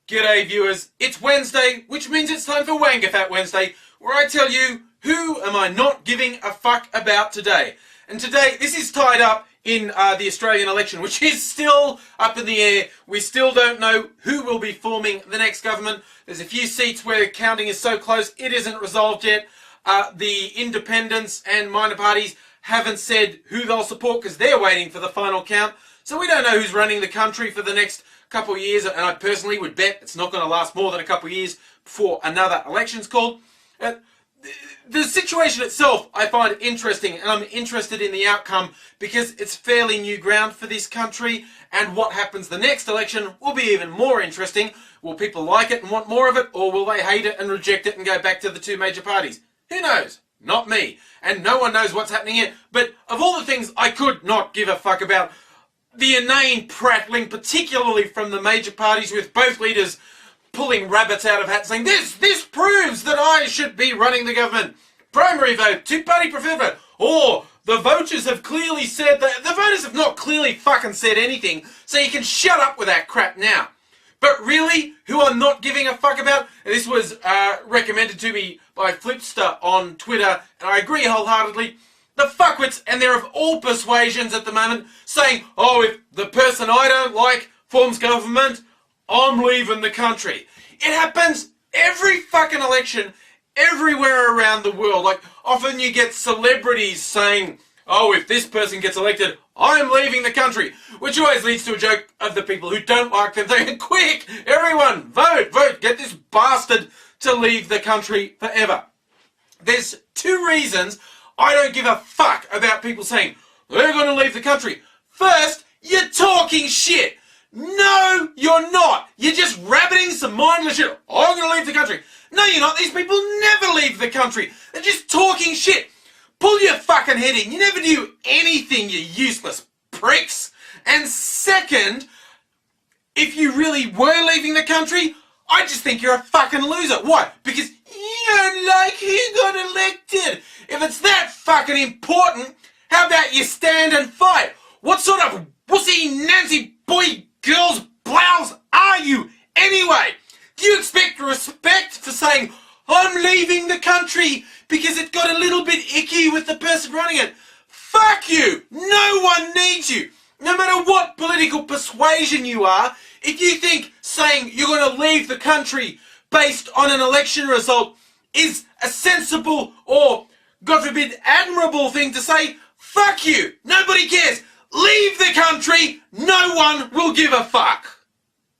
G'day viewers, it's Wednesday, which means it's time for WAINGAFAT Wednesday, where I tell you who am I not giving a fuck about today. And today, this is tied up in the Australian election, which is still up in the air. We still don't know who will be forming the next government. There's a few seats where counting is so close, it isn't resolved yet. The independents and minor parties haven't said who they'll support because they're waiting for the final count. So we don't know who's running the country for the next couple of years, and I personally would bet it's not going to last more than a couple of years before another election's called. The situation itself I find interesting, and I'm interested in the outcome because it's fairly new ground for this country, and what happens the next election will be even more interesting. Will people like it and want more of it, or will they hate it and reject it and go back to the two major parties? Who knows? Not me. And no one knows what's happening here. But of all the things I could not give a fuck about, the inane prattling, particularly from the major parties, with both leaders pulling rabbits out of hats saying, this proves that I should be running the government. Primary vote, two-party preferred vote. Or the voters have clearly said that. The voters have not clearly fucking said anything, so you can shut up with that crap now. But really, who I'm not giving a fuck about, and this was recommended to me by Flipster on Twitter, and I agree wholeheartedly, the fuckwits, and they're of all persuasions at the moment, saying, oh, if the person I don't like forms government, I'm leaving the country. It happens every fucking election, everywhere around the world. Like, often you get celebrities saying, oh, if this person gets elected, I'm leaving the country. Which always leads to a joke of the people who don't like them saying, quick, everyone, vote, get this bastard to leave the country forever. There's two reasons I don't give a fuck about people saying they're going to leave the country. First, you're talking shit. No, you're not. You're just rabbiting some mindless shit. I'm going to leave the country. No, you're not. These people never leave the country. They're just talking shit. Pull your fucking head in. You never do anything, you useless pricks. And second, if you really were leaving the country, I just think you're a fucking loser. Why? Because you don't like who got elected. If it's that fucking important, how about you stand and fight? What sort of wussy Nancy boy girl's blouse are you anyway? Do you expect respect for saying, I'm leaving the country because it got a little bit icky with the person running it? Fuck you! No one needs you! No matter what political persuasion you are, if you think saying you're going to leave the country based on an election result is a sensible or, God forbid, admirable thing to say, fuck you! Nobody cares! Leave the country! No one will give a fuck!